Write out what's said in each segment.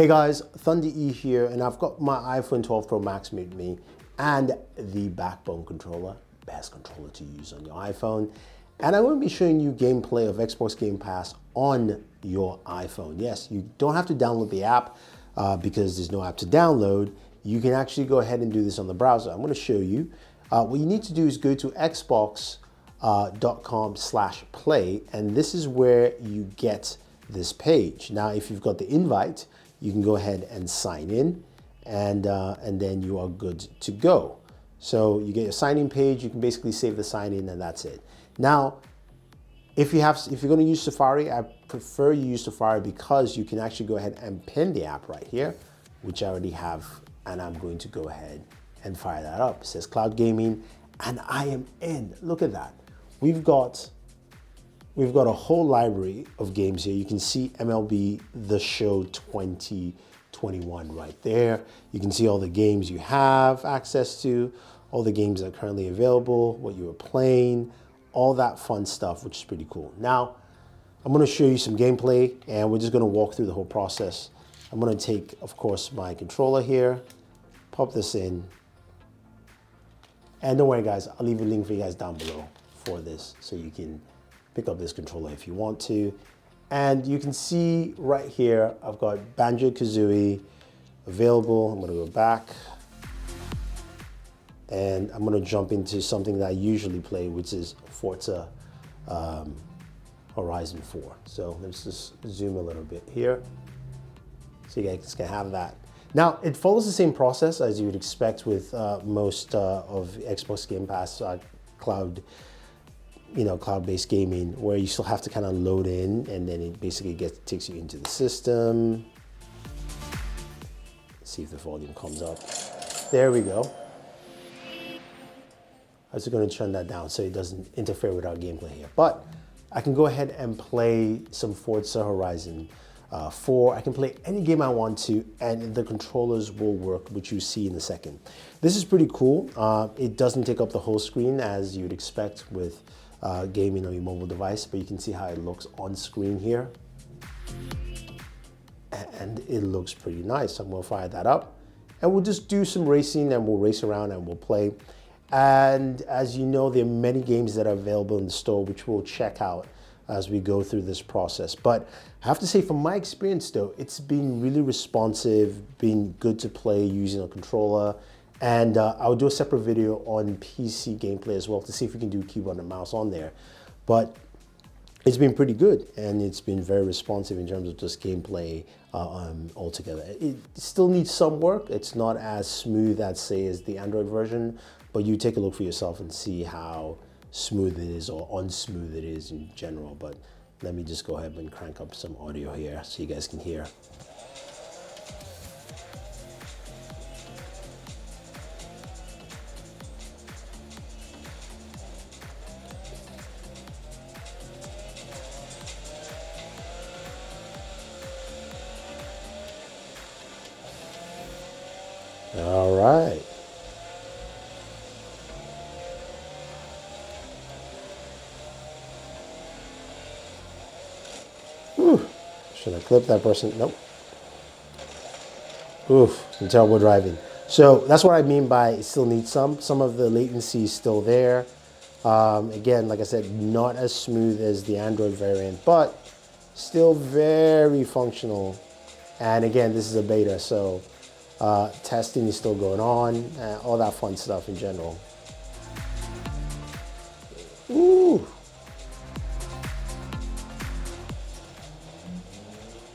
Hey guys, Thunder E here, and I've got my iPhone 12 Pro Max with me and the Backbone controller, best controller to use on your iPhone. And I'm going to be showing you gameplay of Xbox Game Pass on your iPhone. Yes, you don't have to download the app because there's no app to download. You can actually go ahead and do this on the browser. I'm going to show you. What you need to do is go to xbox.com/play, and this is where you get this page. Now, if you've got the invite, you can go ahead and sign in, and then you are good to go. So you get your sign in page, you can basically save the sign in, and that's it. Now, if you're going to use Safari, I prefer you use Safari because you can actually go ahead and pin the app right here, which I already have, and I'm going to go ahead and fire that up. It says Cloud Gaming, and I am in. Look at that. We've got a whole library of games here. You can see MLB The Show 2021 right there. You can see all the games you have access to, all the games that are currently available, what you were playing, all that fun stuff, which is pretty cool. Now, I'm gonna show you some gameplay, and we're just gonna walk through the whole process. I'm gonna take, of course, my controller here, pop this in, and don't worry guys, I'll leave a link for you guys down below for this so you can pick up this controller if you want to. And you can see right here, I've got Banjo-Kazooie available. I'm gonna go back, and I'm gonna jump into something that I usually play, which is Forza Horizon 4. So let's just zoom a little bit here so you guys can have that. Now, it follows the same process as you would expect with most of Xbox Game Pass cloud-based gaming, where you still have to kind of load in, and then it basically takes you into the system. Let's see if the volume comes up. There we go. I was going to turn that down so it doesn't interfere with our gameplay here. But I can go ahead and play some Forza Horizon 4. I can play any game I want to, and the controllers will work, which you see in a second. This is pretty cool. It doesn't take up the whole screen as you'd expect with gaming on your mobile device, but you can see how it looks on screen here. And it looks pretty nice. So I'm going to fire that up, and we'll just do some racing, and we'll race around and we'll play. And as you know, there are many games that are available in the store, which we'll check out as we go through this process. But I have to say, from my experience though, it's been really responsive, been good to play using a controller. And I'll do a separate video on PC gameplay as well to see if we can do keyboard and mouse on there. But it's been pretty good, and it's been very responsive in terms of just gameplay altogether. It still needs some work. It's not as smooth as, say, as the Android version, but you take a look for yourself and see how smooth it is or unsmooth it is in general. But let me just go ahead and crank up some audio here so you guys can hear. All right. Whew. Should I clip that person? Nope. Oof, some terrible driving. So that's what I mean by it still needs some of the latency is still there. Again, like I said, not as smooth as the Android variant, but still very functional. And again, this is a beta, so testing is still going on, all that fun stuff in general. Ooh.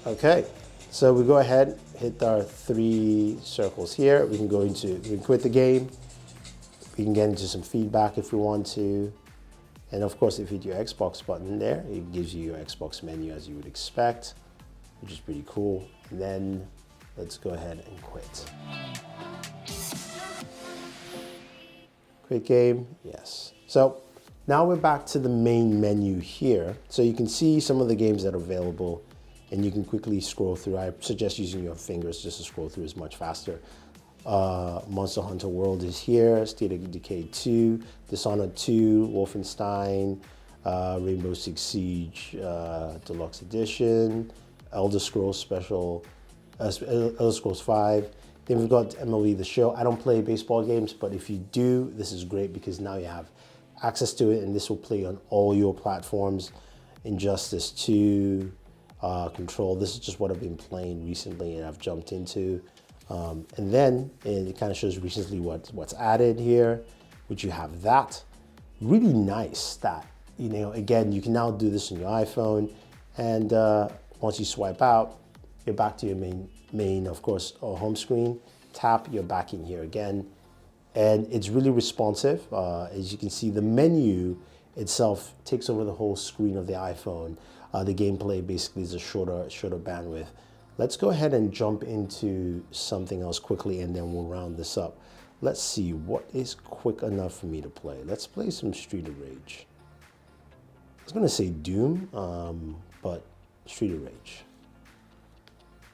Okay, so we go ahead, hit our 3 circles here. We can quit the game. We can get into some feedback if we want to. And of course, if you hit your Xbox button there, it gives you your Xbox menu as you would expect, which is pretty cool. And then let's go ahead and quit. Quit game, yes. So now we're back to the main menu here. So you can see some of the games that are available, and you can quickly scroll through. I suggest using your fingers just to scroll through is much faster. Monster Hunter World is here, State of Decay 2, Dishonored 2, Wolfenstein, Rainbow Six Siege Deluxe Edition, Elder Scrolls Special Elder Scrolls 5. Then we've got MLB The Show. I don't play baseball games, but if you do, this is great because now you have access to it, and this will play on all your platforms. Injustice 2, Control. This is just what I've been playing recently and I've jumped into. And then it kind of shows recently what's added here, which you have that. Really nice that, you know, again, you can now do this on your iPhone, and once you swipe out, you're back to your main of course, home screen. Tap, you're back in here again. And it's really responsive. As you can see, the menu itself takes over the whole screen of the iPhone. The gameplay basically is a shorter bandwidth. Let's go ahead and jump into something else quickly, and then we'll round this up. Let's see what is quick enough for me to play. Let's play some Street of Rage. I was gonna say Doom, but Street of Rage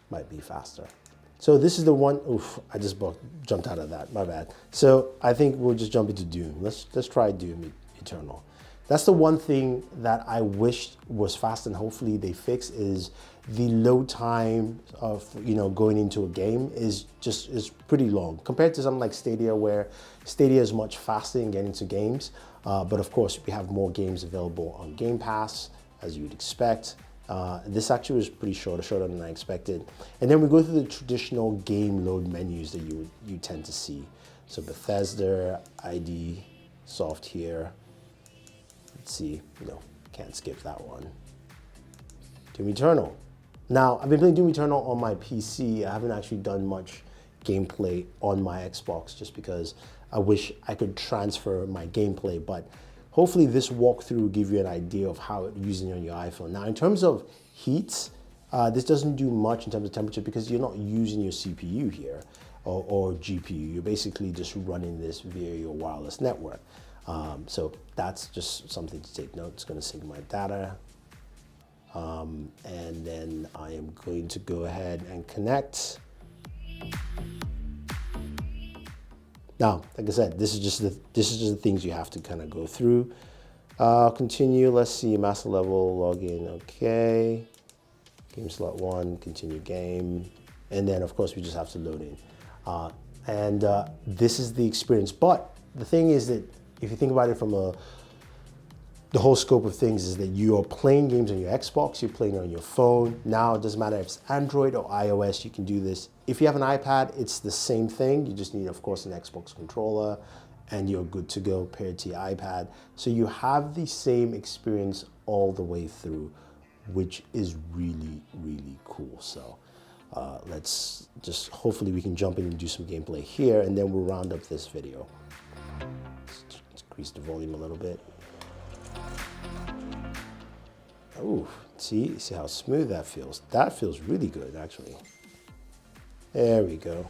might be faster. So this is the one. Oof! I just jumped out of that. My bad. So I think we'll just jump into Doom. Let's try Doom Eternal. That's the one thing that I wish was fast, and hopefully they fix, is the load time of, you know, going into a game is pretty long compared to something like Stadia, where Stadia is much faster in getting to games. But of course, we have more games available on Game Pass, as you would expect. This actually was pretty shorter than I expected. And then we go through the traditional game load menus that you tend to see. So Bethesda, ID, Soft here. Let's see, no, can't skip that one. Doom Eternal. Now, I've been playing Doom Eternal on my PC. I haven't actually done much gameplay on my Xbox just because I wish I could transfer my gameplay, but hopefully this walkthrough will give you an idea of how it's using on your iPhone. Now, in terms of heat, this doesn't do much in terms of temperature because you're not using your CPU here or GPU. You're basically just running this via your wireless network. So that's just something to take note. It's going to sync my data. And then I am going to go ahead and connect. Now, like I said, this is just the things you have to kind of go through. Continue. Let's see, master level, login. Okay. Game slot 1, continue game. And then of course we just have to load in. This is the experience. But the thing is that if you think about it from the whole scope of things, is that you are playing games on your Xbox, you're playing on your phone. Now it doesn't matter if it's Android or iOS, you can do this. If you have an iPad, it's the same thing. You just need, of course, an Xbox controller and you're good to go paired to your iPad. So you have the same experience all the way through, which is really, really cool. So let's just, hopefully we can jump in and do some gameplay here, and then we'll round up this video. Let's increase the volume a little bit. Oh, see how smooth that feels. That feels really good, actually. There we go.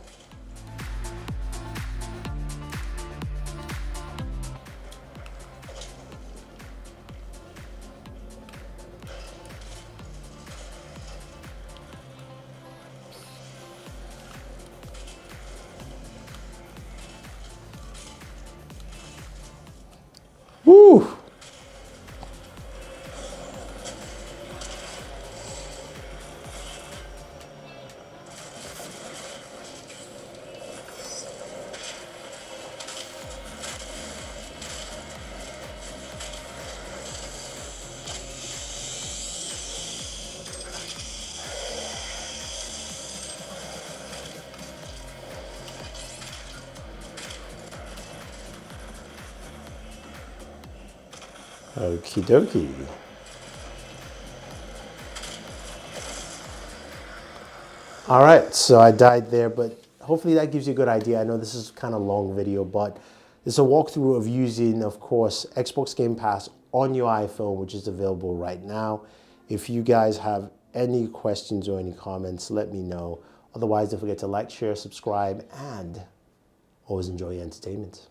Woo! Okie dokie. All right, so I died there, but hopefully that gives you a good idea. I know this is kind of a long video, but it's a walkthrough of using, of course, Xbox Game Pass on your iPhone, which is available right now. If you guys have any questions or any comments, let me know. Otherwise, don't forget to like, share, subscribe, and always enjoy your entertainment.